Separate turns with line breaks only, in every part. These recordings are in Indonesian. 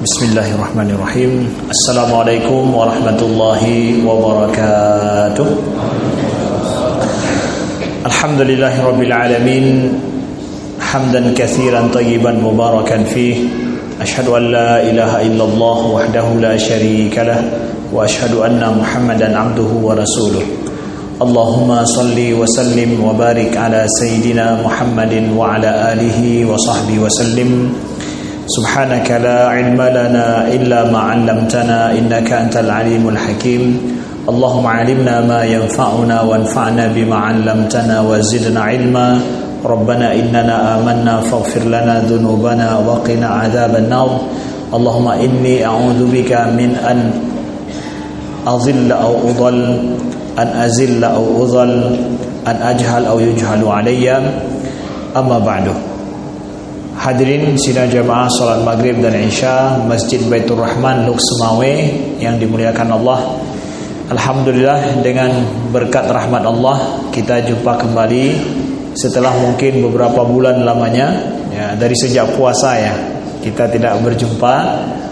Bismillahirrahmanirrahim. Assalamualaikum warahmatullahi wabarakatuh. Alhamdulillahirabbil alamin. Hamdan katsiran tayyiban mubarakan fih. Asyhadu an la ilaha illallah wahdahu la syarika lah wa asyhadu anna Muhammadan abduhu wa rasuluh. Allahumma salli wa sallim wa barik ala sayyidina Muhammadin wa ala alihi wa sahbihi wa sallim. Subhanaka la ilma lana illa ma 'allamtana innaka antal alimul hakim. Allahumma 'allimna ma yanfa'una wanfa'na bima 'allamtana wa zidna ilma. Rabbana innana amanna faghfir lana dhunubana wa qina 'adzaban nar. Allahumma inni a'udzu bika min an azilla aw udall, an azilla aw udall, an ajhal aw yujhalu alayya. Amma ba'du. Hadirin sidang jamaah salat maghrib dan isya Masjid Baitur Rahman Luk Semawe yang dimuliakan Allah. Alhamdulillah, dengan berkat rahmat Allah kita jumpa kembali setelah mungkin beberapa bulan lamanya ya, dari sejak puasa ya kita tidak berjumpa.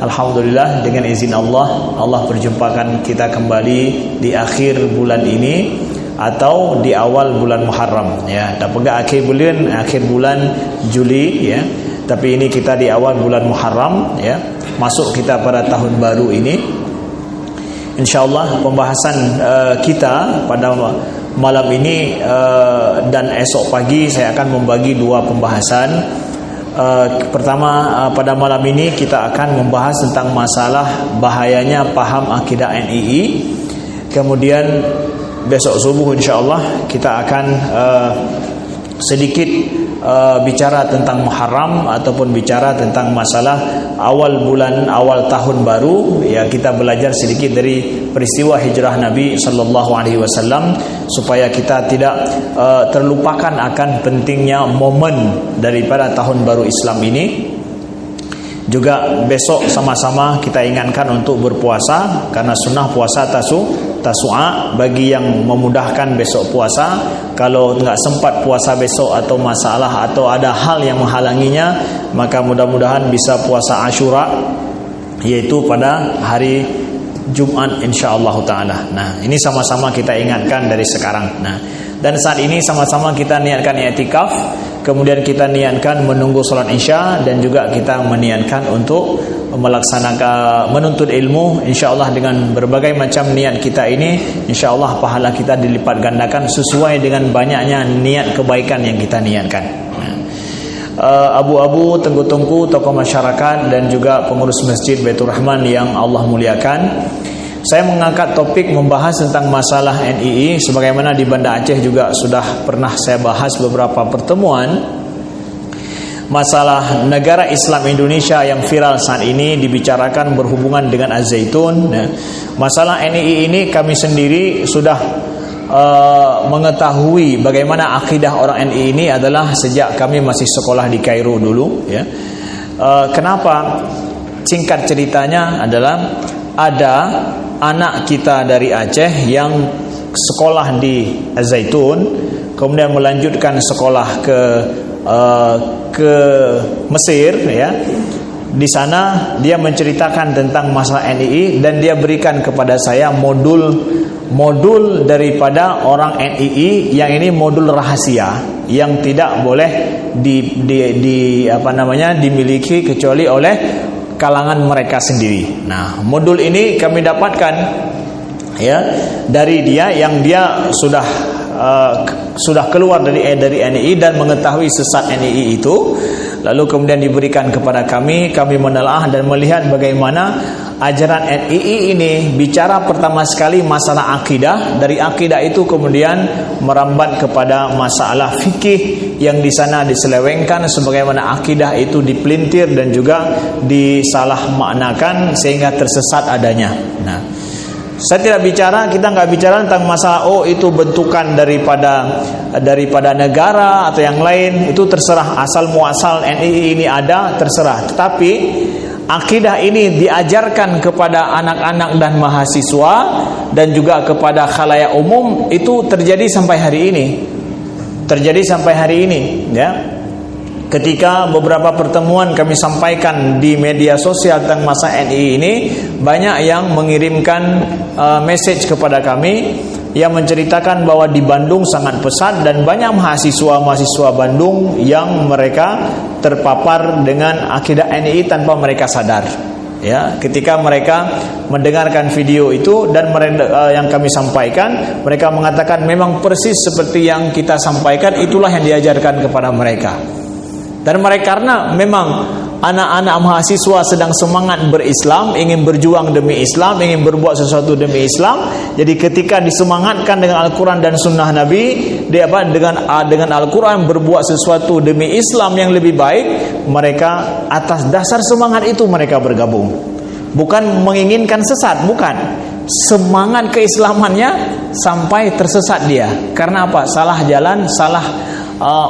Alhamdulillah, dengan izin Allah, Allah perjumpakan kita kembali di akhir bulan ini atau di awal bulan Muharram ya. Tak pegang akhir bulan Juli ya. Tapi ini kita di awal bulan Muharram ya. Masuk kita pada tahun baru ini. Insyaallah pembahasan kita pada malam ini dan esok pagi saya akan membagi dua pembahasan. Pertama, pada malam ini kita akan membahas tentang masalah bahayanya paham akidah NII. Kemudian besok subuh insyaallah kita akan sedikit bicara tentang Muharram ataupun bicara tentang masalah awal tahun baru ya. Kita belajar sedikit dari peristiwa hijrah Nabi sallallahu alaihi wasallam supaya kita tidak terlupakan akan pentingnya momen daripada tahun baru Islam ini. Juga besok sama-sama kita ingatkan untuk berpuasa karena sunnah puasa Tasu'a bagi yang memudahkan besok puasa. Kalau tidak sempat puasa besok atau masalah atau ada hal yang menghalanginya, maka mudah-mudahan bisa puasa Asyura, yaitu pada hari Jumat insyaallah taala. Nah, ini sama-sama kita ingatkan dari sekarang. Nah, dan saat ini sama-sama kita niatkan i'tikaf, kemudian kita niatkan menunggu salat Isya, dan juga kita meniatkan untuk melaksanakan menuntut ilmu insyaallah. Dengan berbagai macam niat kita ini insyaallah pahala kita dilipat gandakan sesuai dengan banyaknya niat kebaikan yang kita niatkan. Abu-abu, tengku-tengku, tokoh masyarakat dan juga pengurus Masjid Baitur Rahman yang Allah muliakan, saya mengangkat topik membahas tentang masalah NII sebagaimana di Banda Aceh juga sudah pernah saya bahas beberapa pertemuan. Masalah negara Islam Indonesia yang viral saat ini dibicarakan berhubungan dengan Az-Zaitun. Masalah NII ini kami sendiri sudah mengetahui bagaimana akidah orang NII ini adalah sejak kami masih sekolah di Kairo dulu ya. Kenapa? Singkat ceritanya adalah ada anak kita dari Aceh yang sekolah di Az-Zaitun, kemudian melanjutkan sekolah ke Mesir ya. Di sana dia menceritakan tentang masalah NII dan dia berikan kepada saya modul daripada orang NII yang ini modul rahasia yang tidak boleh dimiliki kecuali oleh kalangan mereka sendiri. Nah, modul ini kami dapatkan ya dari dia yang dia sudah keluar dari NII dan mengetahui sesat NII itu. Lalu kemudian diberikan kepada kami menelaah dan melihat bagaimana ajaran NII ini bicara pertama sekali masalah akidah. Dari akidah itu kemudian merambat kepada masalah fikih yang di sana diselewengkan, sebagaimana akidah itu dipelintir dan juga disalah maknakan sehingga tersesat adanya. Nah, saya kita nggak bicara tentang masalah itu bentukan daripada negara atau yang lain, itu terserah, asal muasal NII ini ada terserah. Tetapi akidah ini diajarkan kepada anak-anak dan mahasiswa dan juga kepada khalayak umum, itu terjadi sampai hari ini ya. ketika beberapa pertemuan kami sampaikan di media sosial tentang masa NII ini, banyak yang mengirimkan message kepada kami yang menceritakan bahwa di Bandung sangat pesat dan banyak mahasiswa Bandung yang mereka terpapar dengan akidah NII tanpa mereka sadar. Ya, ketika mereka mendengarkan video itu dan yang kami sampaikan, mereka mengatakan memang persis seperti yang kita sampaikan, itulah yang diajarkan kepada mereka. Dan mereka, karena memang anak-anak mahasiswa sedang semangat berislam, ingin berjuang demi Islam, ingin berbuat sesuatu demi Islam. Jadi ketika disemangatkan dengan Al-Quran dan Sunnah Nabi, dengan Al-Quran berbuat sesuatu demi Islam yang lebih baik, mereka atas dasar semangat itu mereka bergabung. Bukan menginginkan sesat, bukan. Semangat keislamannya sampai tersesat dia. Karena apa? Salah jalan, salah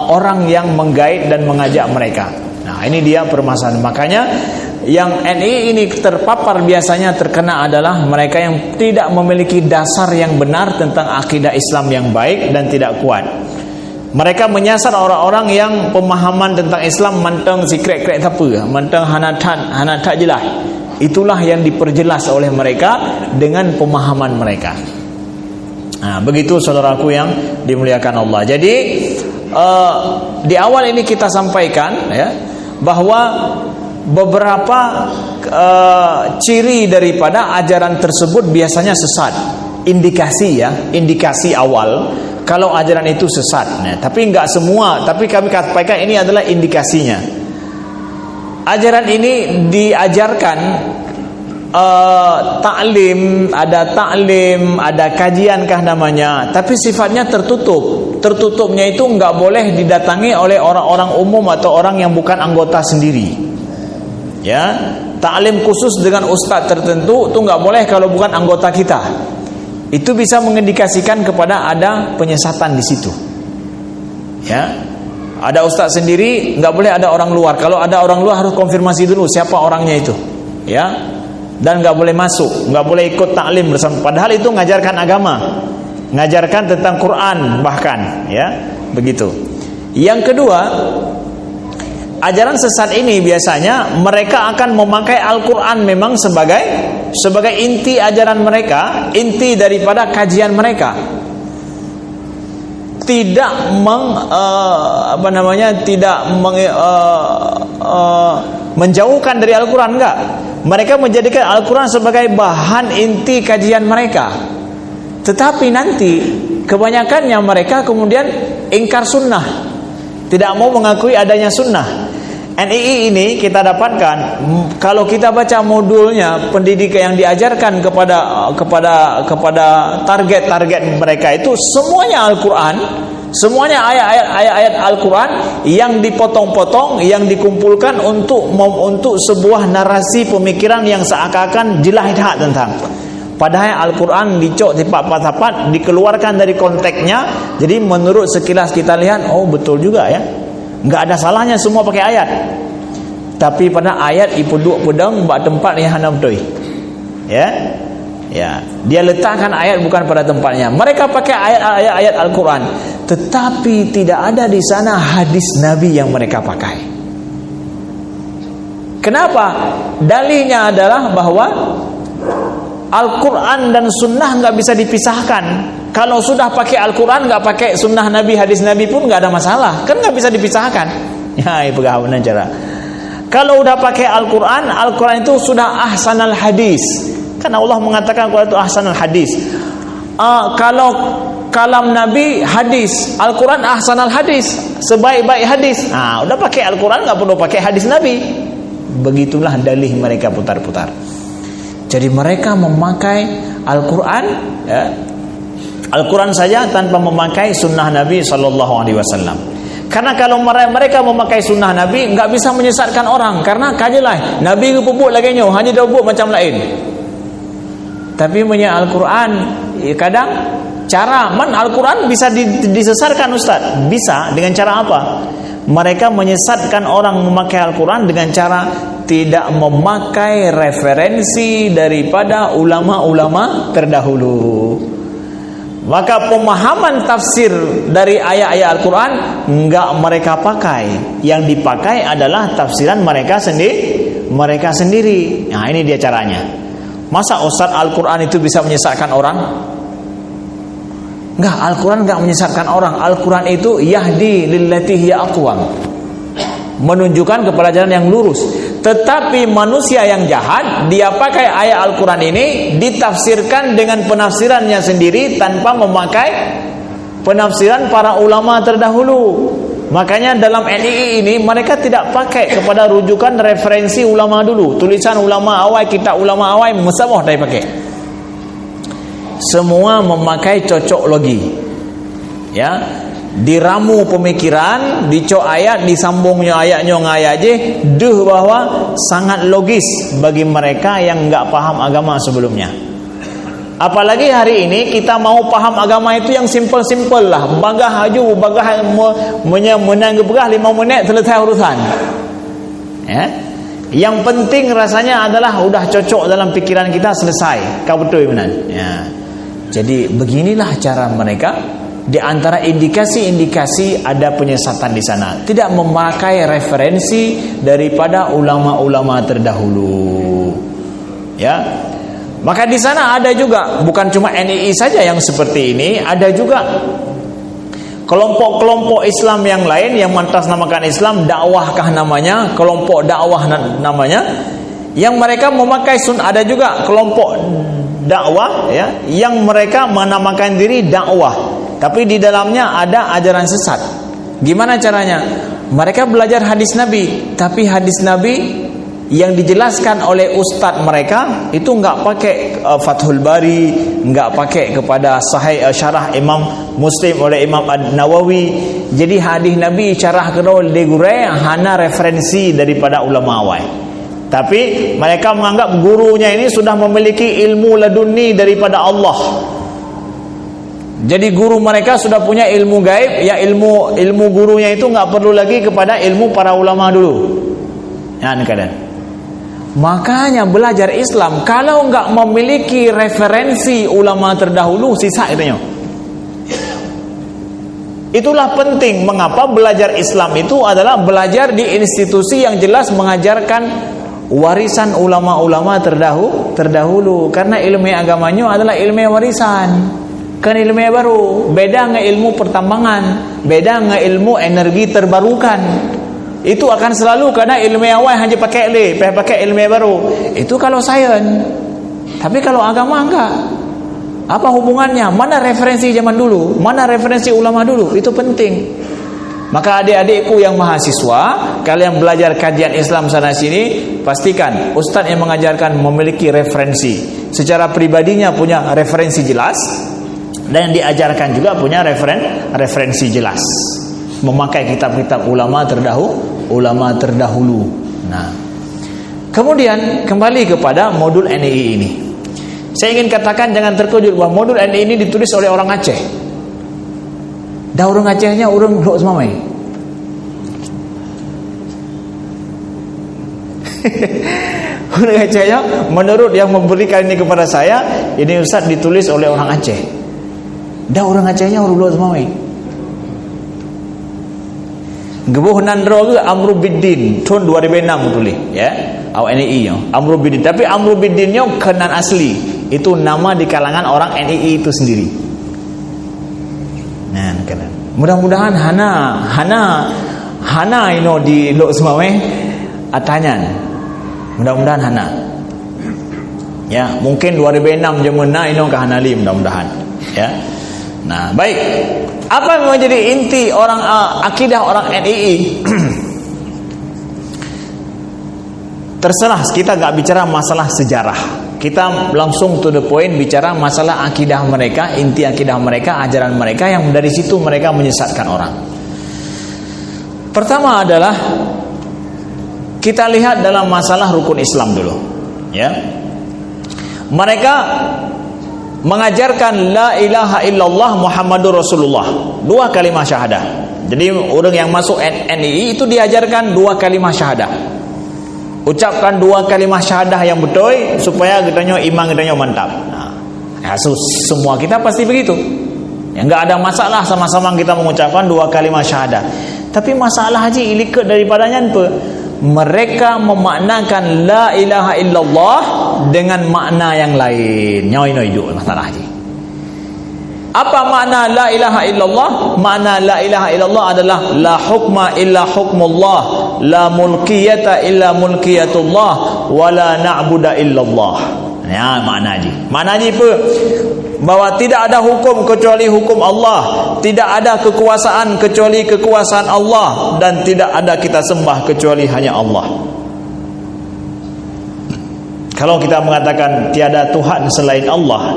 orang yang menggait dan mengajak mereka. Nah, ini dia permasalahan. Makanya yang NII ini terpapar biasanya terkena adalah mereka yang tidak memiliki dasar yang benar tentang akidah Islam yang baik dan tidak kuat. Mereka menyasar orang-orang yang pemahaman tentang Islam mentang secret-secret apa, mentang hanatat jelas. Itulah yang diperjelas oleh mereka dengan pemahaman mereka. Nah, begitu saudaraku yang dimuliakan Allah. Jadi di awal ini kita sampaikan ya, bahwa beberapa ciri daripada ajaran tersebut biasanya sesat. Indikasi awal kalau ajaran itu sesat. Nah, tapi enggak semua, tapi kami sampaikan ini adalah indikasinya. Ajaran ini diajarkan taklim, ada kajiankah namanya, tapi sifatnya tertutup. Tertutupnya itu enggak boleh didatangi oleh orang-orang umum atau orang yang bukan anggota sendiri. Ya, taklim khusus dengan ustaz tertentu itu enggak boleh kalau bukan anggota kita. Itu bisa mengindikasikan kepada ada penyesatan di situ. Ya. Ada ustaz sendiri, enggak boleh ada orang luar. Kalau ada orang luar harus konfirmasi dulu siapa orangnya itu. Ya. Dan enggak boleh masuk, enggak boleh ikut taklim bersama. Padahal itu mengajarkan agama. Ngajarkan tentang Quran bahkan, ya, begitu. Yang kedua, ajaran sesat ini biasanya mereka akan memakai Al-Quran memang sebagai inti ajaran mereka, inti daripada kajian mereka. Tidak menjauhkan dari Al-Quran, enggak. Mereka menjadikan Al-Quran sebagai bahan inti kajian mereka. Tetapi nanti kebanyakannya mereka kemudian ingkar sunnah, tidak mau mengakui adanya sunnah. NII ini kita dapatkan kalau kita baca modulnya, pendidikan yang diajarkan kepada target mereka itu semuanya Al-Quran, semuanya ayat-ayat Al-Quran yang dipotong-potong, yang dikumpulkan untuk sebuah narasi pemikiran yang seakan-akan jilahidhak tentang. Padahal Al-Quran dicok tepat-tepat, dikeluarkan dari konteksnya. Jadi menurut sekilas kita lihat, oh betul juga ya, nggak ada salahnya semua pakai ayat. Tapi pada ayat ipuduk pedang buat tempat yang hanam doi. Ya, dia letakkan ayat bukan pada tempatnya. Mereka pakai ayat Al-Quran, tetapi tidak ada di sana hadis Nabi yang mereka pakai. Kenapa? Dalilnya adalah bahwa Al-Quran dan Sunnah nggak bisa dipisahkan. Kalau sudah pakai Al-Quran nggak pakai Sunnah Nabi, hadis Nabi pun nggak ada masalah, kan nggak bisa dipisahkan. Ya, pegawanan cara. Kalau udah pakai Al-Quran, Al-Quran itu sudah ahsanal hadis. Kan Allah mengatakan Al-Quran itu ahsanal hadis. Kalau kalam Nabi hadis, Al-Quran ahsanal hadis, sebaik-baik hadis. Nah, udah pakai Al-Quran nggak perlu pakai hadis Nabi. Begitulah dalih mereka putar-putar. Jadi mereka memakai Al-Quran, ya, Al-Quran saja tanpa memakai sunnah Nabi SAW. Karena kalau mereka memakai sunnah Nabi, nggak bisa menyesatkan orang. Karena kajilah Nabi pupuk lagi nyo, hanya dia pupuk macam lain. Tapi punya Al-Quran, kadang cara Al-Quran bisa disesatkan Ustaz. Bisa dengan cara apa? Mereka menyesatkan orang memakai Al-Quran dengan cara tidak memakai referensi daripada ulama-ulama terdahulu. Maka pemahaman tafsir dari ayat-ayat Al-Quran enggak mereka pakai. Yang dipakai adalah tafsiran mereka sendiri. Nah, ini dia caranya. Masa Ustaz Al-Quran itu bisa menyesatkan orang? Enggak, Al-Quran enggak menyesatkan orang. Al-Quran itu yahdi lillati hiya aqwam, menunjukkan kepada jalan yang lurus. Tetapi manusia yang jahat, dia pakai ayat Al-Quran ini ditafsirkan dengan penafsirannya sendiri tanpa memakai penafsiran para ulama terdahulu. Makanya dalam NII ini mereka tidak pakai kepada rujukan referensi ulama dulu, tulisan ulama awal, kitab ulama awal, musabah dia pakai. Semua memakai cocok logi, ya. Diramu pemikiran, dicok ayat, disambungnya ayatnya ngayat je, deh bahwa sangat logis bagi mereka yang enggak paham agama sebelumnya. Apalagi hari ini kita mau paham agama itu yang simple-simple lah, bagah aju, bagah menang berah 5 minit selesai urusan. Ya. Yang penting rasanya adalah udah cocok dalam pikiran kita, selesai. Kau betul benar. Ya. Jadi beginilah cara mereka. Di antara indikasi-indikasi ada penyesatan di sana, tidak memakai referensi daripada ulama-ulama terdahulu. Ya. Maka di sana ada juga, bukan cuma NII saja yang seperti ini, ada juga kelompok-kelompok Islam yang lain yang mengatasnamakan Islam, dakwahkah namanya, kelompok dakwah namanya, yang mereka memakai ada juga kelompok dakwah ya, yang mereka menamakan diri dakwah. Tapi di dalamnya ada ajaran sesat. Gimana caranya? Mereka belajar hadis Nabi, tapi hadis Nabi yang dijelaskan oleh ustadz mereka itu enggak pakai Fathul Bari, enggak pakai kepada Sahih Syarah Imam Muslim oleh Imam An-Nawawi. Jadi hadis Nabi syarah kedua degure hana referensi daripada ulama awal. Tapi mereka menganggap gurunya ini sudah memiliki ilmu laduni daripada Allah. Jadi guru mereka sudah punya ilmu gaib, ya ilmu gurunya itu enggak perlu lagi kepada ilmu para ulama dulu. Ya, ini keadaan. Makanya belajar Islam kalau enggak memiliki referensi ulama terdahulu, sisa itunya. Itulah penting mengapa belajar Islam itu adalah belajar di institusi yang jelas mengajarkan warisan ulama-ulama terdahulu. Karena ilmu agamanya adalah ilmu warisan. Kan ilmu baru, beda dengan ilmu pertambangan, beda dengan ilmu energi terbarukan. Itu akan selalu karena ilmu awal hanya pakai ilmu baru. Itu kalau sains. Tapi kalau agama enggak. Apa hubungannya? Mana referensi zaman dulu? Mana referensi ulama dulu? Itu penting. Maka adik-adikku yang mahasiswa, kalian belajar kajian Islam sana sini, pastikan ustaz yang mengajarkan memiliki referensi. Secara pribadinya punya referensi jelas. Dan yang diajarkan juga punya referensi jelas, memakai kitab-kitab ulama terdahulu. Nah, kemudian kembali kepada modul NII ini. Saya ingin katakan jangan terkejut bahwa modul NII ini ditulis oleh orang Aceh. Dah orang Acehnya orang Lok Semamai. Orang Acehnya menurut yang memberikan ini kepada saya, ini Ustaz ditulis oleh orang Aceh. Dah orang Acehnya orang Lok Semamai. Gebuh nandro ke Amrubiddin tahun 2006 tulis ya. Awak NII nya Amrubiddin, tapi Amrubiddin nya kenan asli. Itu nama di kalangan orang NII itu sendiri. Nah, kenan. Mudah-mudahan Hana ino di Lok Semamai atanyan. Mudah-mudahan Hana. Ya, mungkin 2006 jemena ino ke Hanali mudah-mudahan. Ya. Nah, baik. Apa yang menjadi inti orang akidah orang NII? Terserah, kita enggak bicara masalah sejarah. Kita langsung to the point bicara masalah akidah mereka, inti akidah mereka, ajaran mereka yang dari situ mereka menyesatkan orang. Pertama adalah kita lihat dalam masalah rukun Islam dulu, ya. Mereka mengajarkan la ilaha illallah Muhammadur Rasulullah, 2 kalimah syahadah. Jadi orang yang masuk NII itu diajarkan 2 kalimah syahadah. Ucapkan 2 kalimah syahadah yang betul supaya kitanya iman kitanya mantap. Nah, semua kita pasti begitu. Ya, enggak ada masalah sama-sama kita mengucapkan dua kalimat syahadat. Tapi masalah haji ilikat daripadanya apa? Mereka memaknakan la ilaha illallah dengan makna yang lain. Nyoi itu masalah haji. Apa makna la ilaha illallah? Makna la ilaha illallah adalah la hukma illa hukmullah, la mulkiyata illa mulkiyatullah, wa la na'budu illallah. Ya, makna haji. Makna haji apa? Bahwa tidak ada hukum kecuali hukum Allah, tidak ada kekuasaan kecuali kekuasaan Allah, dan tidak ada kita sembah kecuali hanya Allah. Kalau kita mengatakan tiada Tuhan selain Allah,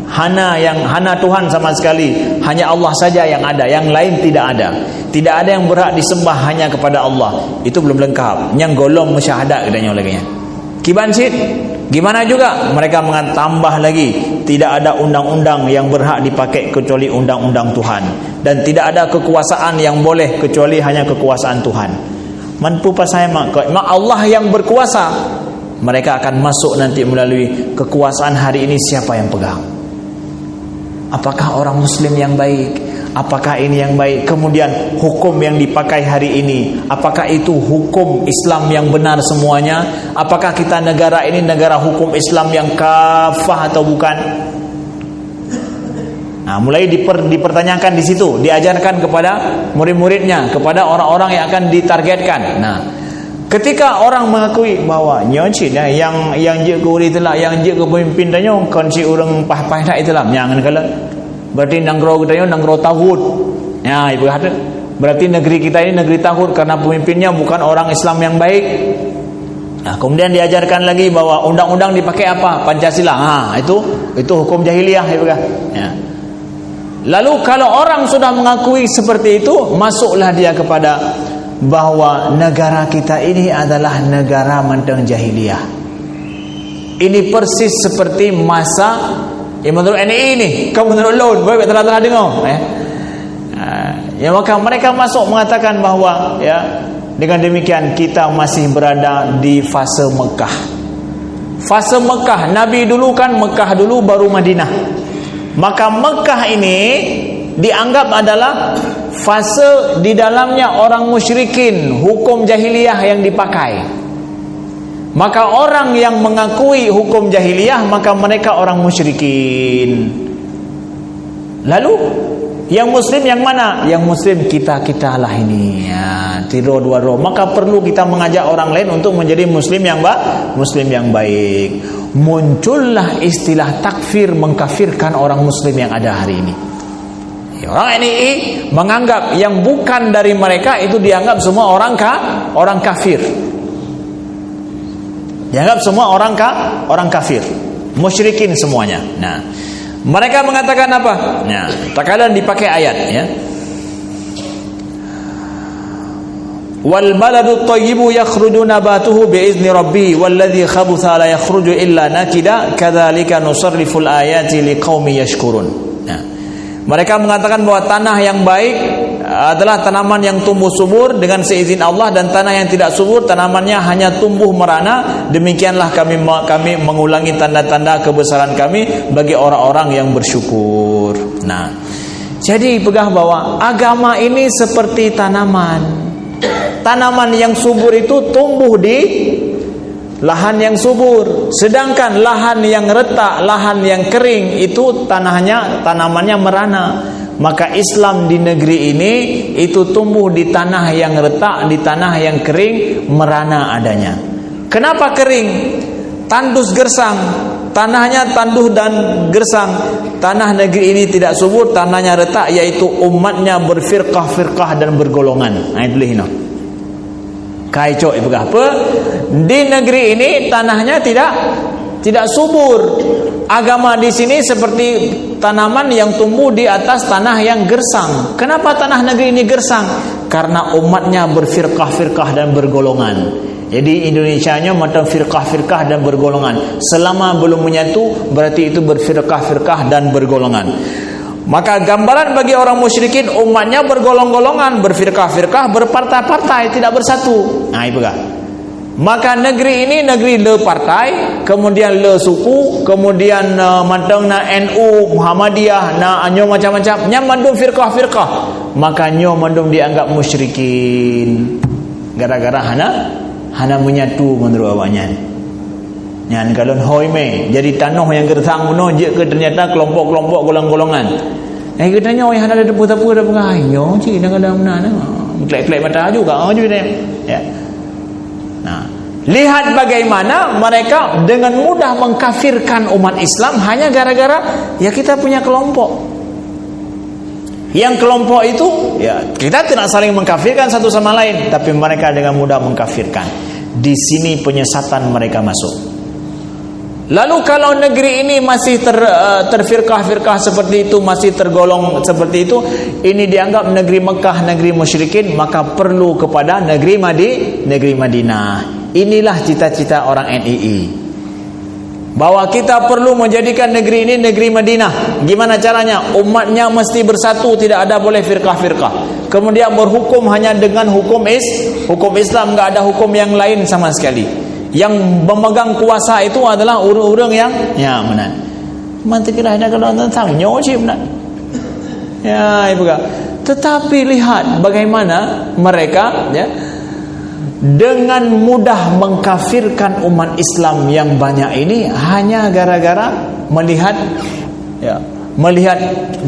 hana Tuhan sama sekali, hanya Allah saja yang ada, yang lain tidak ada. Tidak ada yang berhak disembah hanya kepada Allah. Itu belum lengkap. Yang golong musyahadat katanya lagi. Kiban sid. Gimana juga mereka tambah lagi, tidak ada undang-undang yang berhak dipakai kecuali undang-undang Tuhan, dan tidak ada kekuasaan yang boleh kecuali hanya kekuasaan Tuhan. Mampu pas saya mak Allah yang berkuasa. Mereka akan masuk nanti melalui kekuasaan hari ini siapa yang pegang. Apakah orang muslim yang baik? Apakah ini yang baik? Kemudian hukum yang dipakai hari ini, apakah itu hukum Islam yang benar semuanya? Apakah kita negara ini negara hukum Islam yang kafah atau bukan? Nah, mulai dipertanyakan di situ, diajarkan kepada murid-muridnya, kepada orang-orang yang akan ditargetkan. Nah, ketika orang mengakui bahwa nyocit yang je ke uri itulah, yang je ke pemimpin tanya konsi orang pah-pah dah itulah, jangan kala berarti nanggro kita ini nanggro tahun. Ya, ibu kata berarti negeri kita ini negeri tahun karena pemimpinnya bukan orang Islam yang baik. Nah, kemudian diajarkan lagi bahwa undang-undang dipakai apa? Pancasila. Itu hukum jahiliyah, ibu kata. Ya. Lalu kalau orang sudah mengakui seperti itu, masuklah dia kepada bahwa negara kita ini adalah negara mandang jahiliyah. Ini persis seperti masa menurut NI ini, kamu menurut laun, boleh telah dengar. Ya, maka mereka masuk mengatakan bahwa ya, dengan demikian kita masih berada di fase Mekah. Fase Mekah, Nabi dulu kan Mekah dulu baru Madinah. Maka Mekah ini dianggap adalah fase di dalamnya orang musyrikin, hukum jahiliyah yang dipakai. Maka orang yang mengakui hukum jahiliyah, maka mereka orang musyrikin. Lalu yang muslim yang mana? Yang muslim kita lah ini. Ya, tiro dua roh. Maka perlu kita mengajak orang lain untuk menjadi muslim yang baik. Muncullah istilah takfir, mengkafirkan orang muslim yang ada hari ini. Orang NII menganggap yang bukan dari mereka itu dianggap semua orang kafir. Dianggap semua orang kafir, musyrikin semuanya. Nah, mereka mengatakan apa? Nah, terkadang dipakai ayat ya. Wal baladu thayyibu yakhruju nabatuhu biizni rabbih walladzi khabutha la yakhruju illa nakida kadzalika nusarriful ayati liqaumin yashkurun. Nah, mereka mengatakan bahwa tanah yang baik adalah tanaman yang tumbuh subur dengan seizin Allah, dan tanah yang tidak subur tanamannya hanya tumbuh merana. Demikianlah kami mengulangi tanda-tanda kebesaran kami bagi orang-orang yang bersyukur. Nah, jadi pegang bahwa agama ini seperti tanaman. Tanaman yang subur itu tumbuh di lahan yang subur, sedangkan lahan yang retak, lahan yang kering itu tanamannya merana. Maka Islam di negeri ini itu tumbuh di tanah yang retak, di tanah yang kering, merana adanya. Kenapa kering? Tandus gersang, tanahnya tanduh dan gersang. Tanah negeri ini tidak subur, tanahnya retak, yaitu umatnya berfirqah-firqah dan bergolongan. Nah, itu lihino. Kaico ibu apa? Di negeri ini tanahnya tidak subur. Agama di sini seperti tanaman yang tumbuh di atas tanah yang gersang. Kenapa tanah negeri ini gersang? Karena umatnya berfirqah-firqah dan bergolongan. Jadi Indonesianya macam firqah-firqah dan bergolongan. Selama belum menyatu, berarti itu berfirqah-firqah dan bergolongan. Maka gambaran bagi orang musyrikin, umatnya bergolong-golongan, berfirqah-firqah, berpartai-partai, tidak bersatu. Nah, itu kan. Maka negeri ini negeri le partai, kemudian le suku, kemudian mantang na NU, Muhammadiyah, na anyo macam-macam, nya mandung firqah-firqah. Maka nyo mandung dianggap musyrikin. Gara-gara hana menyatu menurut awaknya. Nyan kalau hoi me, jadi tanah yang gersang menuh je ke ternyata kelompok-kelompok golongan-golongan. Kita nyo yang ada depu-depu ada pengayo, cik nak ada mana? Klek-klek mata juga aja dia. Ya. Nah, lihat bagaimana mereka dengan mudah mengkafirkan umat Islam hanya gara-gara ya kita punya kelompok. Yang kelompok itu ya kita tidak saling mengkafirkan satu sama lain, tapi mereka dengan mudah mengkafirkan. Di sini penyesatan mereka masuk. Lalu kalau negeri ini masih terfirqah-firqah seperti itu, masih tergolong seperti itu, ini dianggap negeri Mekah, negeri musyrikin, maka perlu kepada negeri Madinah. Inilah cita-cita orang NII, bahwa kita perlu menjadikan negeri ini negeri Madinah. Gimana caranya? Umatnya mesti bersatu, tidak ada boleh firqah-firqah. Kemudian berhukum hanya dengan hukum Islam, enggak ada hukum yang lain sama sekali. Yang memegang kuasa itu adalah orang-orang yang ya benar. Mantu kira ada kalau tentang nyocip benar. Ya, ibu kak. Tetapi lihat bagaimana mereka ya dengan mudah mengkafirkan umat Islam yang banyak ini hanya gara-gara melihat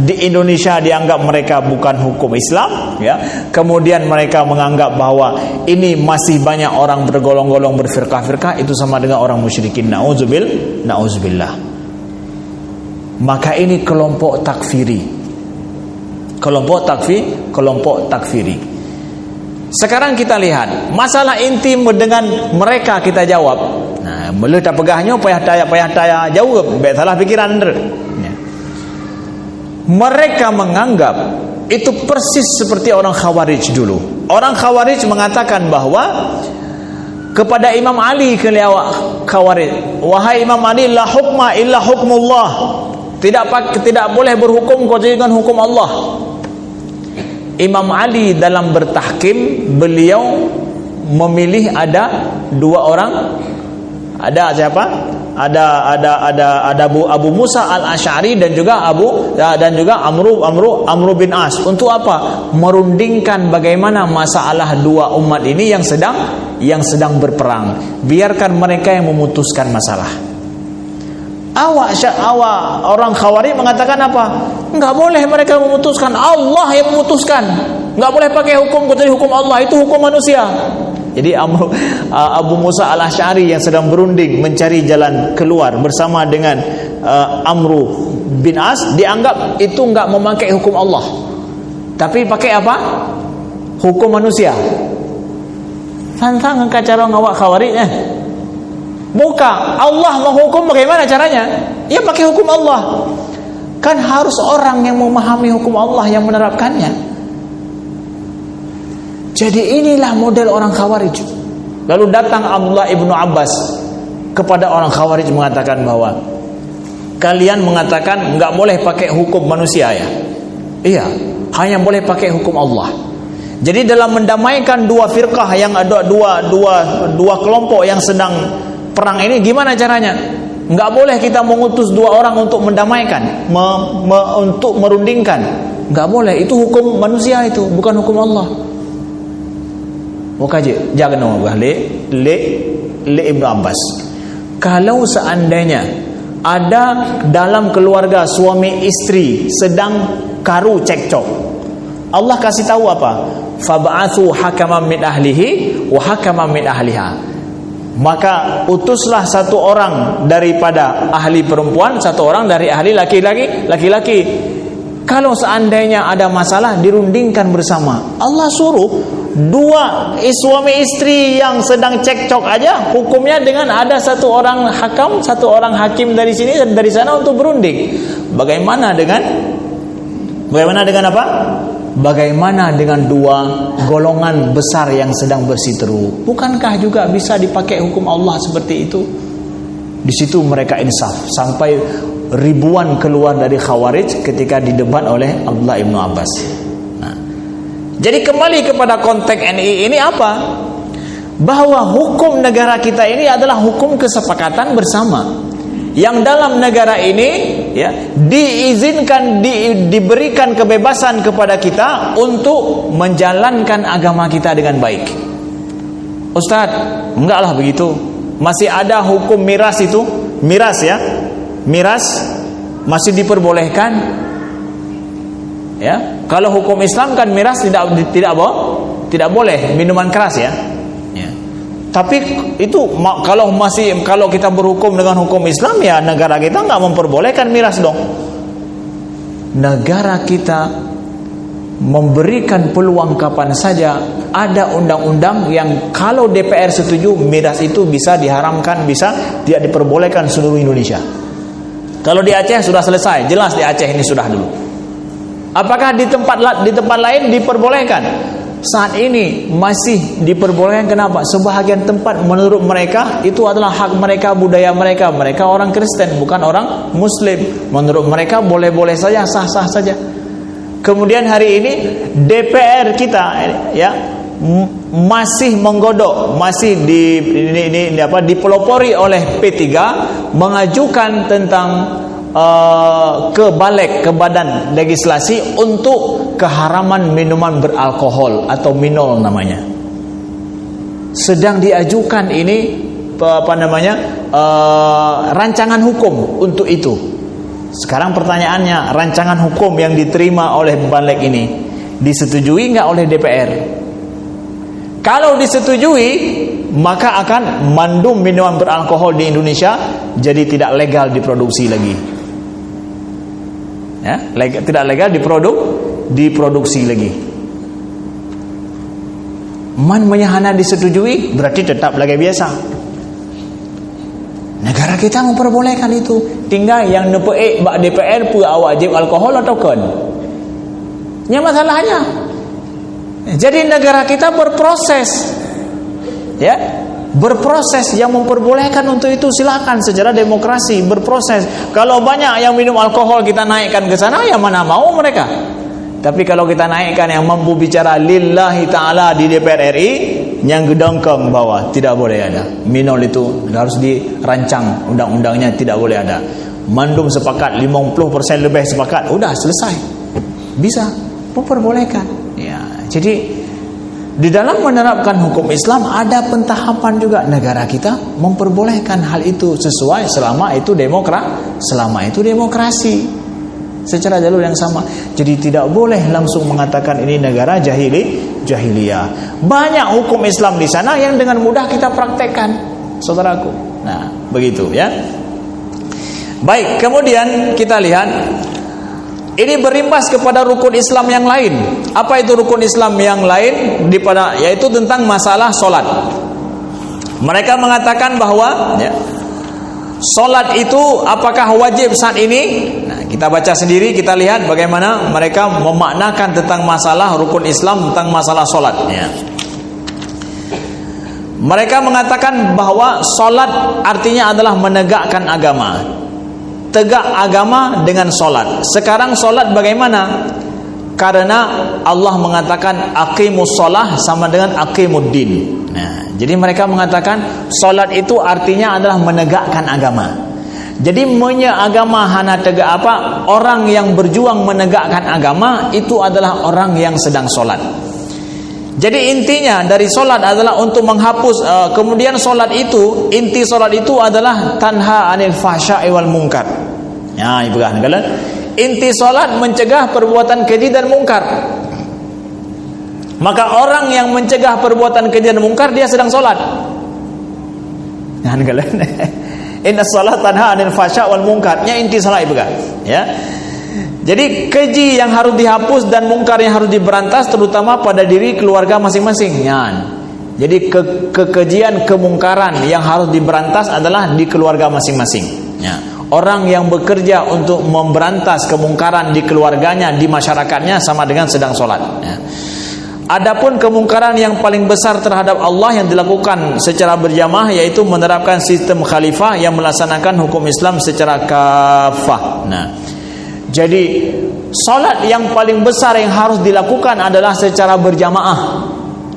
di Indonesia dianggap mereka bukan hukum Islam, ya. Kemudian mereka menganggap bahwa ini masih banyak orang bergolong-golong berfirqah-firqah, itu sama dengan orang musyrikin. Nauzubillah. Maka ini kelompok takfiri. Kelompok takfiri. Sekarang kita lihat masalah inti dengan mereka kita jawab. Nah, boleh tak pegahnya payah taya jawab, salah pikiran anda. Mereka menganggap itu persis seperti orang Khawarij dulu. Orang Khawarij mengatakan bahwa kepada Imam Ali Khawarij, wahai Imam Ali, la hukma illa hukmullah. Tidak boleh berhukum kecuali dengan hukum Allah. Imam Ali dalam bertahkim, beliau memilih ada dua orang. Ada siapa? Ada Abu Musa Al-Asy'ari dan juga Amru bin As. Untuk apa? Merundingkan bagaimana masalah dua umat ini yang sedang berperang. Biarkan mereka yang memutuskan masalah. Orang Khawarij mengatakan apa? Enggak boleh mereka memutuskan, Allah yang memutuskan. Enggak boleh pakai hukum kecuali hukum Allah, itu hukum manusia. Jadi Abu Musa Al-Asy'ari yang sedang berunding mencari jalan keluar bersama dengan Amru bin As, dianggap itu enggak memakai hukum Allah, tapi pakai apa? Hukum manusia. Tantang engkau cara ngawak Khawarij buka Allah menghukum, bagaimana caranya? Ya pakai hukum Allah. Kan harus orang yang memahami hukum Allah yang menerapkannya. Jadi inilah model orang Khawarij. Lalu datang Abdullah ibnu Abbas kepada orang Khawarij mengatakan bahwa kalian mengatakan enggak boleh pakai hukum manusia ya? Iya, hanya boleh pakai hukum Allah. Jadi dalam mendamaikan dua firqah yang ada dua kelompok yang sedang perang ini, gimana caranya? Enggak boleh kita mengutus dua orang untuk mendamaikan, untuk merundingkan. Enggak boleh, itu hukum manusia, itu bukan hukum Allah. Wakaje jangan ngomong le Ibnu Abbas. Kalau seandainya ada dalam keluarga suami istri sedang karu cekcok, Allah kasih tahu apa? Fab'atsu hakaman min ahlihi wa hakaman min ahliha. Maka utuslah satu orang daripada ahli perempuan, satu orang dari ahli laki-laki. Kalau seandainya ada masalah, dirundingkan bersama. Allah suruh dua suami istri yang sedang cekcok aja, hukumnya dengan ada satu orang hakam, satu orang hakim dari sini dan dari sana untuk berunding. Bagaimana dengan apa? Bagaimana dengan dua golongan besar yang sedang berseteru? Bukankah juga bisa dipakai hukum Allah seperti itu? Di situ mereka insaf sampai ribuan keluar dari Khawarij ketika didebat oleh Abdullah ibnu Abbas. Nah, jadi kembali kepada konteks NI ini apa? bahwa hukum negara kita ini adalah hukum kesepakatan bersama, yang dalam negara ini ya diizinkan, diberikan kebebasan kepada kita untuk menjalankan agama kita dengan baik. Ustadz, enggaklah begitu. Masih ada hukum miras itu, miras ya, miras masih diperbolehkan. Ya, kalau hukum Islam kan miras tidak boleh, minuman keras ya. Tapi itu kalau kita berhukum dengan hukum Islam, ya negara kita nggak memperbolehkan miras dong. Negara kita memberikan peluang kapan saja. Ada undang-undang yang kalau DPR setuju, miras itu bisa diharamkan, bisa tidak diperbolehkan seluruh Indonesia. Kalau di Aceh sudah selesai, jelas di Aceh ini sudah dulu. Apakah di tempat lain diperbolehkan? Saat ini masih diperbolehkan. Kenapa? Sebahagian tempat menurut mereka itu adalah hak mereka, budaya mereka. Mereka orang Kristen, bukan orang Muslim. Menurut mereka boleh-boleh saja, sah-sah saja. Kemudian hari ini DPR kita ya masih menggodok, masih dipelopori oleh P3 mengajukan tentang ke badan legislasi untuk keharaman minuman beralkohol atau minol namanya. Sedang diajukan ini rancangan hukum untuk itu. Sekarang pertanyaannya, rancangan hukum yang diterima oleh Balik ini disetujui nggak oleh DPR? Kalau disetujui, maka akan mandum minuman beralkohol di Indonesia jadi tidak legal diproduksi lagi. Ya, tidak legal diproduksi lagi. Man menyahana disetujui berarti tetap lagi biasa. Negara kita memperbolehkan itu. Tinggal yang nepeik bak DPR pun wajib alkohol atau kan? Nya masalahnya. Jadi negara kita berproses. Ya, berproses. Yang memperbolehkan untuk itu silakan, secara demokrasi berproses. Kalau banyak yang minum alkohol kita naikkan ke sana, ya mana mau mereka. Tapi kalau kita naikkan yang mampu bicara lillahi ta'ala di DPR RI, yang gedongkong bawah tidak boleh ada. Minol itu harus dirancang undang-undangnya, tidak boleh ada. Mandum sepakat 50% lebih sepakat, udah selesai. Bisa memperbolehkan. Ya, jadi di dalam menerapkan hukum Islam ada pentahapan juga. Negara kita memperbolehkan hal itu sesuai selama itu demokrasi secara jalur yang sama. Jadi tidak boleh langsung mengatakan ini negara jahiliyah. Banyak hukum Islam di sana yang dengan mudah kita praktekkan, saudaraku. Nah, begitu ya. Baik, kemudian kita lihat ini berimbas kepada rukun Islam yang lain. Apa itu rukun Islam yang lain? Yaitu tentang masalah solat. Mereka mengatakan bahwa ya, solat itu apakah wajib saat ini? Nah, kita baca sendiri, kita lihat bagaimana mereka memaknakan tentang masalah rukun Islam, tentang masalah solat. Ya. Mereka mengatakan bahwa solat artinya adalah menegakkan agama. Tegak agama dengan solat. Sekarang solat bagaimana? Karena Allah mengatakan aqimus solah sama dengan aqimuddin. Nah, jadi mereka mengatakan solat itu artinya adalah menegakkan agama. Jadi agama hana tegak apa? Orang yang berjuang menegakkan agama itu adalah orang yang sedang solat. Jadi intinya dari solat adalah untuk menghapus. Kemudian solat itu, inti solat itu adalah tanha anil fahsya'i wal munkar. Ya, ibu kan kalian. Inti solat mencegah perbuatan keji dan mungkar. Maka orang yang mencegah perbuatan keji dan mungkar dia sedang solat. Ya, kalian. Inna solat tanha anil fahsya'i wal munkar. Ya, inti solat ibu kan. Ya. Jadi keji yang harus dihapus dan mungkar yang harus diberantas terutama pada diri keluarga masing-masing. Ya. Jadi kekejian, kemungkaran yang harus diberantas adalah di keluarga masing-masing. Ya. Orang yang bekerja untuk memberantas kemungkaran di keluarganya, di masyarakatnya sama dengan sedang sholat. Ya. Adapun kemungkaran yang paling besar terhadap Allah yang dilakukan secara berjamaah yaitu menerapkan sistem khalifah yang melaksanakan hukum Islam secara kafah. Nah, jadi solat yang paling besar yang harus dilakukan adalah secara berjamaah.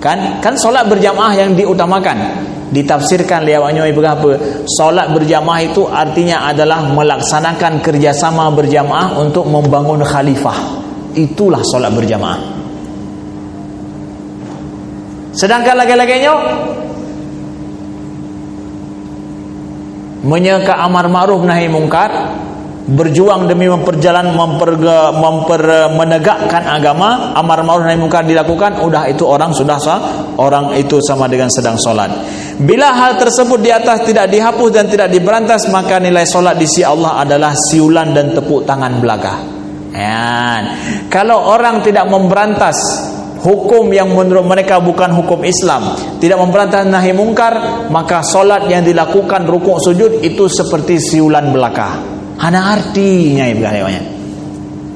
Kan solat berjamaah yang diutamakan. Ditafsirkan lewatnya berapa? Solat berjamaah itu artinya adalah melaksanakan kerjasama berjamaah untuk membangun khalifah. Itulah solat berjamaah. Sedangkan lagi-laginya menyeka amar ma'ruf nahi mungkar, berjuang demi menegakkan agama, amar ma'ruf nahi mungkar dilakukan, udah itu orang sudah sah, orang itu sama dengan sedang solat. Bila hal tersebut di atas tidak dihapus dan tidak diberantas, maka nilai solat di sisi Allah adalah siulan dan tepuk tangan belaka. Kalau orang tidak memberantas hukum yang menurut mereka bukan hukum Islam, tidak memberantas nahi mungkar, maka solat yang dilakukan rukuk sujud itu seperti siulan belaka. Ada artinya ibaratnya.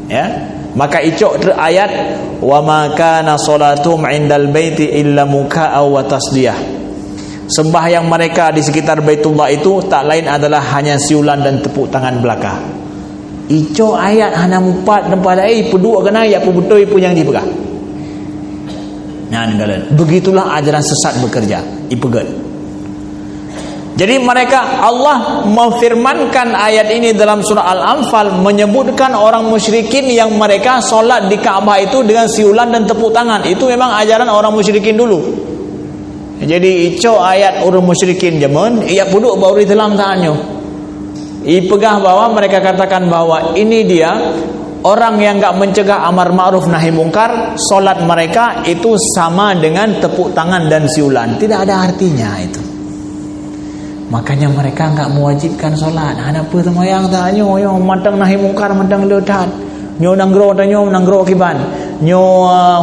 Ya, maka icok ayat wa ma kana salatum indal baiti illa muka'a wa tasdiyah. Sembahyang mereka di sekitar Baitullah itu tak lain adalah hanya siulan dan tepuk tangan belaka. Icok ayat hana empat tempat pedua kena ya betul pun yang dipegang. Nah, begitulah ajaran sesat bekerja. Ipegat. Jadi mereka, Allah memfirmankan ayat ini dalam surah Al-Anfal, menyebutkan orang musyrikin yang mereka solat di Ka'bah itu dengan siulan dan tepuk tangan. Itu memang ajaran orang musyrikin dulu. Jadi ico ayat orang musyrikin zaman, ia puduk baru ditelang tangannya. Ipegah bahwa mereka katakan bahwa ini dia orang yang enggak mencegah amar ma'ruf nahi mungkar, solat mereka itu sama dengan tepuk tangan dan siulan. Tidak ada artinya itu. Makanya mereka enggak mewajibkan solat. Hana apa semayang tak nyo mantang nahi mungkar mantang ledat. Nyo nanggro tanyo nanggro kiban. Nyo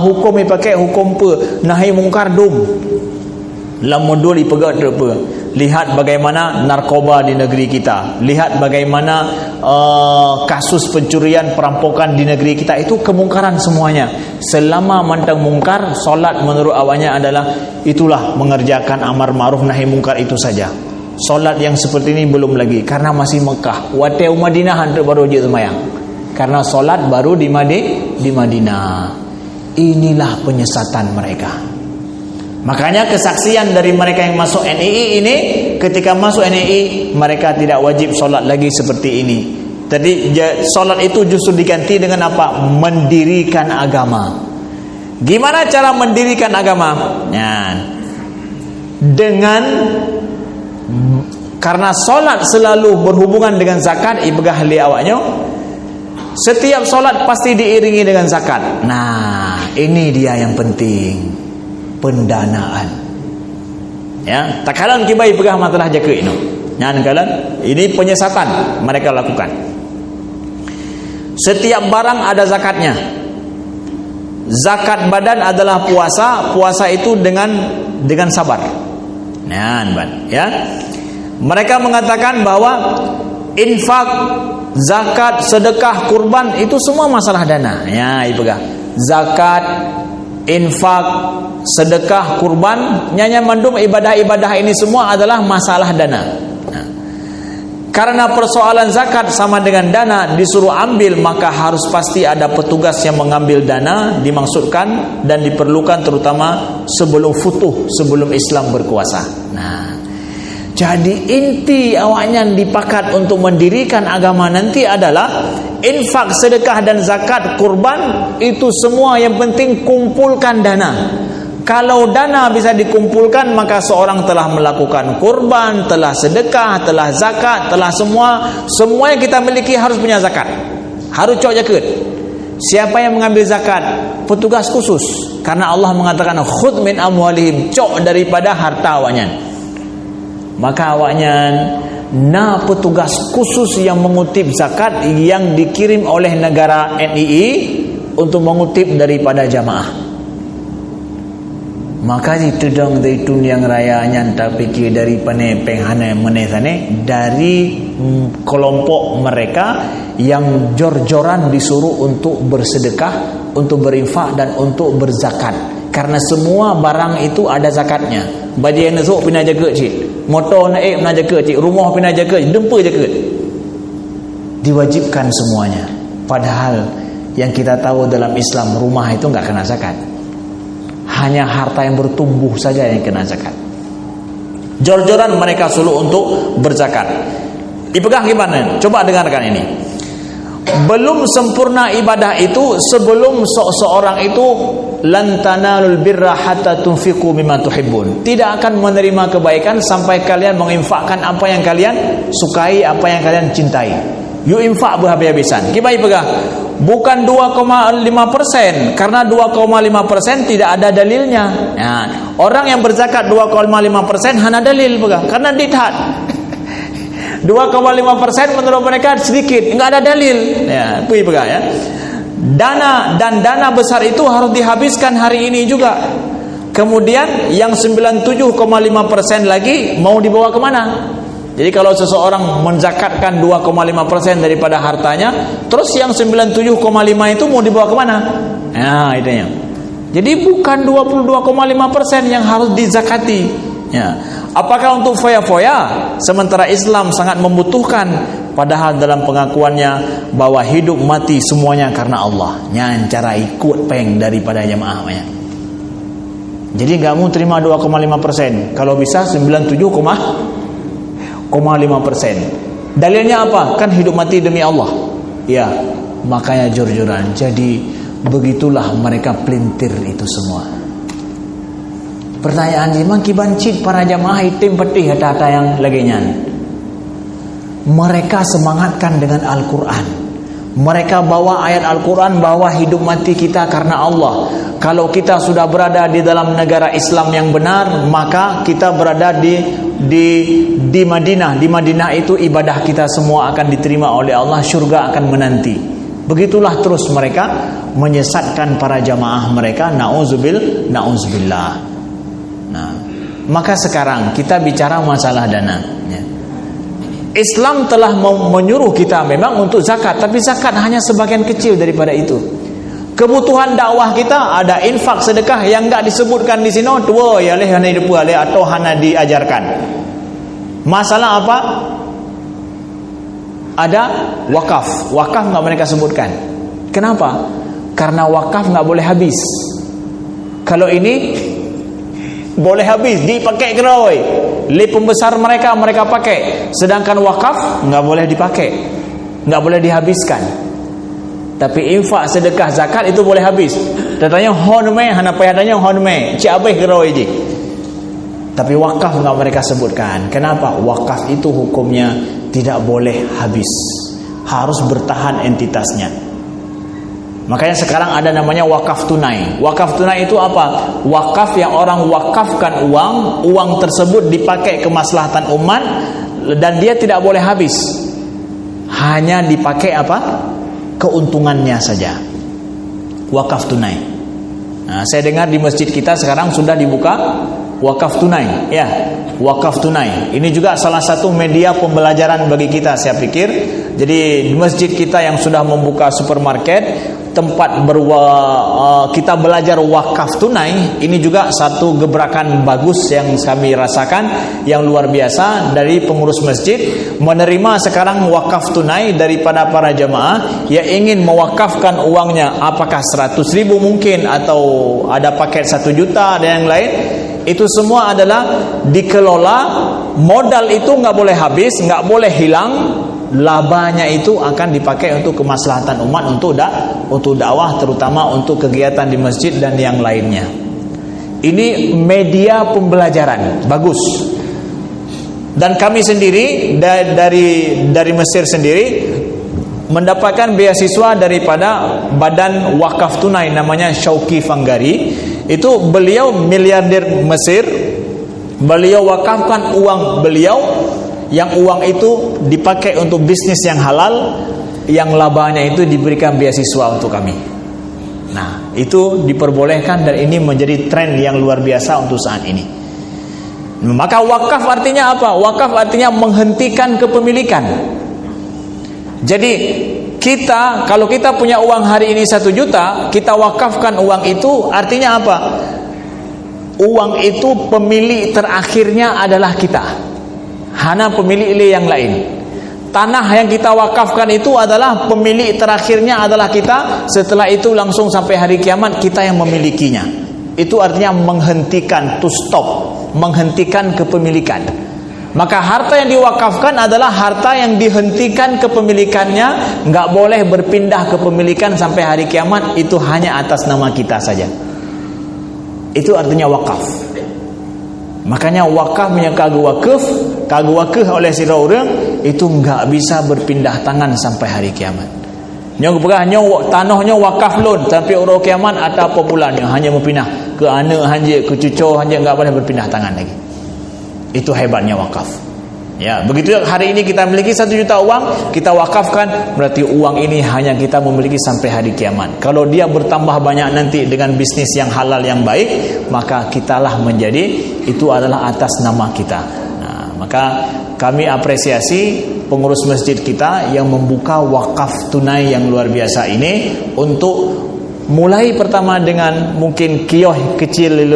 hukum dipakai hukum pe nahi mungkar dum. Lamun dulu dipegat apa? Lihat bagaimana narkoba di negeri kita. Lihat bagaimana kasus pencurian, perampokan di negeri kita. Itu kemungkaran semuanya. Selama mantang mungkar, solat menurut awalnya adalah itulah mengerjakan amar ma'ruf nahi mungkar itu saja. Solat yang seperti ini belum lagi, karena masih Mekah. Wateu Madinah hantu baru je semayang. Karena solat baru di Madinah. Inilah penyesatan mereka. Makanya kesaksian dari mereka yang masuk NII ini, ketika masuk NII mereka tidak wajib solat lagi seperti ini. Jadi solat itu justru diganti dengan apa? Mendirikan agama. Gimana cara mendirikan agama? Dengan karena solat selalu berhubungan dengan zakat, ibegah li awaknya. Setiap solat pasti diiringi dengan zakat. Nah, ini dia yang penting. Pendanaan. Ya, tak kalan kibai pegah masalah jaka ini. Jangan kalan, ini penyesatan mereka lakukan. Setiap barang ada zakatnya. Zakat badan adalah puasa, puasa itu dengan sabar. Nah, ya. Mereka mengatakan bahwa infak, zakat, sedekah, kurban itu semua masalah dana. Ya, ipegah. Zakat, infak, sedekah, kurban, nyanya mandum ibadah-ibadah ini semua adalah masalah dana. Nah, karena persoalan zakat sama dengan dana disuruh ambil, maka harus pasti ada petugas yang mengambil dana, dimaksudkan dan diperlukan terutama sebelum futuh, sebelum Islam berkuasa. Nah, jadi inti awaknya dipakat untuk mendirikan agama nanti adalah infak, sedekah dan zakat, kurban, itu semua yang penting kumpulkan dana. Kalau dana bisa dikumpulkan, maka seorang telah melakukan kurban, telah sedekah, telah zakat, telah semua yang kita miliki harus punya zakat. Harus cok zakat. Siapa yang mengambil zakat? Petugas khusus. Karena Allah mengatakan khudh min amwalihim, cok daripada harta awaknya. Maka awaknya petugas khusus yang mengutip zakat yang dikirim oleh negara NII untuk mengutip daripada jamaah. Maka itu dong dari yang raya nyanta pikir dari penepeng hana menesane dari kelompok mereka yang jor-joran disuruh untuk bersedekah, untuk berinfak dan untuk berzakat. Karena semua barang itu ada zakatnya. Baju yang nasuk pina jaga cik, motor naik pina jaga cik, rumah pina jaga, dempa jaga. Diwajibkan semuanya. Padahal yang kita tahu dalam Islam rumah itu enggak kena zakat. Hanya harta yang bertumbuh saja yang kena zakat. Jor-joran mereka suruh untuk berzakat. Dipegang gimana? Coba dengarkan ini. Belum sempurna ibadah itu sebelum seorang itu lan tanalul birra hatta tunfiqu mimma tuhibbun. Tidak akan menerima kebaikan sampai kalian menginfakkan apa yang kalian sukai, apa yang kalian cintai. You infak berhabis-habisan. Gimana pegang? Bukan 2,5%, karena 2,5% tidak ada dalilnya. Nah, orang yang berzakat 2,5% hanya dalil pegang, karena dithat. 2,5% menurut mereka sedikit, enggak ada dalil. Ya, itu pegang ya. Dana besar itu harus dihabiskan hari ini juga. Kemudian yang 97,5% lagi mau dibawa kemana? Jadi kalau seseorang menzakatkan 2,5% daripada hartanya, terus yang 97,5 itu mau dibawa kemana? Nah, itunya. Jadi bukan 22,5% yang harus dizakati. Ya. Apakah untuk foya-foya? Sementara Islam sangat membutuhkan, padahal dalam pengakuannya bahwa hidup mati semuanya karena Allah. Cara ikut peng daripada jamaahnya. Jadi nggak mau terima 2,5%. Kalau bisa 97,5%. Dalilnya apa? Kan hidup mati demi Allah. Ya, makanya jor-joran. Jadi begitulah mereka pelintir itu semua. Pertanyaan memang kibancit para jamaah itim petih kata yang laginya. Mereka semangatkan dengan Al-Quran. Mereka bawa ayat Al-Quran bahwa hidup mati kita karena Allah. Kalau kita sudah berada di dalam negara Islam yang benar, maka kita berada di Madinah. Di Madinah itu ibadah kita semua akan diterima oleh Allah, syurga akan menanti. Begitulah terus mereka menyesatkan para jamaah mereka. Na'udzubillah. Nah, maka sekarang kita bicara masalah dana. Islam telah menyuruh kita memang untuk zakat, tapi zakat hanya sebagian kecil daripada itu. Kebutuhan dakwah kita ada infak, sedekah yang enggak disebutkan di sini. Dua ya leh hana depa leh atau hana diajarkan. Masalah apa? Ada wakaf. Wakaf enggak mereka sebutkan. Kenapa? Karena wakaf enggak boleh habis. Kalau ini boleh habis, dipakai keroi. Li pembesar mereka pakai. Sedangkan wakaf enggak boleh dipakai, enggak boleh dihabiskan. Tapi infak, sedekah, zakat itu boleh habis. Datanya honme, hana payadanya honme, ci abeh keroi je. Tapi wakaf enggak mereka sebutkan. Kenapa? Wakaf itu hukumnya tidak boleh habis, harus bertahan entitasnya. Makanya sekarang ada namanya wakaf tunai. Wakaf tunai itu apa? Wakaf yang orang wakafkan uang tersebut dipakai kemaslahatan umat dan dia tidak boleh habis. Hanya dipakai apa? Keuntungannya saja. Wakaf tunai. Nah, saya dengar di masjid kita sekarang sudah dibuka wakaf tunai. Ya, wakaf tunai. Ini juga salah satu media pembelajaran bagi kita, saya pikir. Jadi di masjid kita yang sudah membuka supermarket, tempat kita belajar wakaf tunai, ini juga satu gebrakan bagus yang kami rasakan, yang luar biasa dari pengurus masjid menerima sekarang wakaf tunai daripada para jamaah yang ingin mewakafkan uangnya, apakah 100.000 mungkin atau ada paket 1 juta dan yang lain. Itu semua adalah dikelola, modal itu nggak boleh habis, nggak boleh hilang. Labanya itu akan dipakai untuk kemaslahatan umat, untuk dakwah, terutama untuk kegiatan di masjid dan yang lainnya. Ini media pembelajaran bagus. Dan kami sendiri dari Mesir sendiri mendapatkan beasiswa daripada Badan Wakaf Tunai, namanya Syauki Fanggari. Itu beliau miliarder Mesir. Beliau wakafkan uang beliau, yang uang itu dipakai untuk bisnis yang halal, yang labanya itu diberikan beasiswa untuk kami. Nah, itu diperbolehkan dan ini menjadi tren yang luar biasa untuk saat ini. Maka wakaf artinya apa? Wakaf artinya menghentikan kepemilikan. Jadi kalau kita punya uang hari ini 1 juta, kita wakafkan uang itu, artinya apa? Uang itu pemilik terakhirnya adalah kita. Hana pemilik yang lain. Tanah yang kita wakafkan itu adalah pemilik terakhirnya adalah kita. Setelah itu langsung sampai hari kiamat kita yang memilikinya. itu artinya menghentikan, to stop, menghentikan kepemilikan. Maka harta yang diwakafkan adalah harta yang dihentikan kepemilikannya, nggak boleh berpindah kepemilikan sampai hari kiamat. Itu hanya atas nama kita saja. Itu artinya wakaf. Makanya wakaf punya kagak wakaf oleh sira orang itu nggak bisa berpindah tangan sampai hari kiamat. Nyong berahnya tanahnya wakaf lon sampai orang kiamat atau apa pulanya hanya berpindah ke anak hanya ke cucu hanya nggak boleh berpindah tangan lagi. Itu hebatnya wakaf. Ya, begitu hari ini kita memiliki 1 juta uang, kita wakafkan, berarti uang ini hanya kita memiliki sampai hari kiamat. Kalau dia bertambah banyak nanti dengan bisnis yang halal yang baik, maka kitalah menjadi, itu adalah atas nama kita. Nah, maka kami apresiasi pengurus masjid kita yang membuka wakaf tunai yang luar biasa ini untuk mulai pertama dengan mungkin kios kecil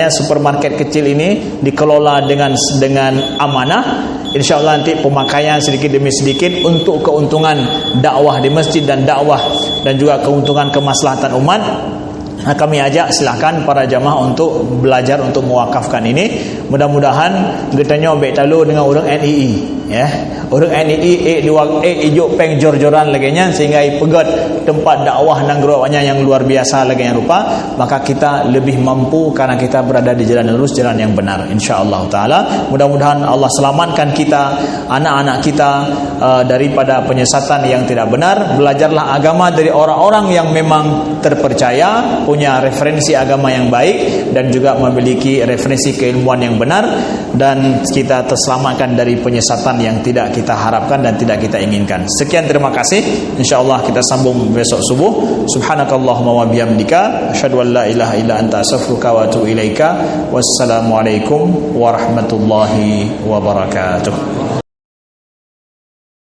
supermarket kecil ini dikelola dengan amanah. InsyaAllah nanti pemakaian sedikit demi sedikit untuk keuntungan dakwah di masjid dan dakwah dan juga keuntungan kemaslahatan umat. Nah, kami ajak silakan para jamaah untuk belajar untuk mewakafkan ini. Mudah-mudahan getanya baik talu dengan orang NII, ya. Orang NII ijuk peng jor-joran laginya sehingga pegat tempat dakwah nang gerawanya yang luar biasa lagi yang rupa, maka kita lebih mampu karena kita berada di jalan lurus, jalan yang benar insyaallah taala. Mudah-mudahan Allah selamatkan kita, anak-anak kita daripada penyesatan yang tidak benar. Belajarlah agama dari orang-orang yang memang terpercaya, punya referensi agama yang baik dan juga memiliki referensi keilmuan yang benar, dan kita terselamatkan dari penyesatan yang tidak kita harapkan dan tidak kita inginkan. Sekian, terima kasih. InsyaAllah kita sambung besok subuh. Subhanakallahumma wa bihamdika asyhadu an la ilaha illa anta astaghfiruka wa atubu ilaika. Wassalamualaikum warahmatullahi wabarakatuh.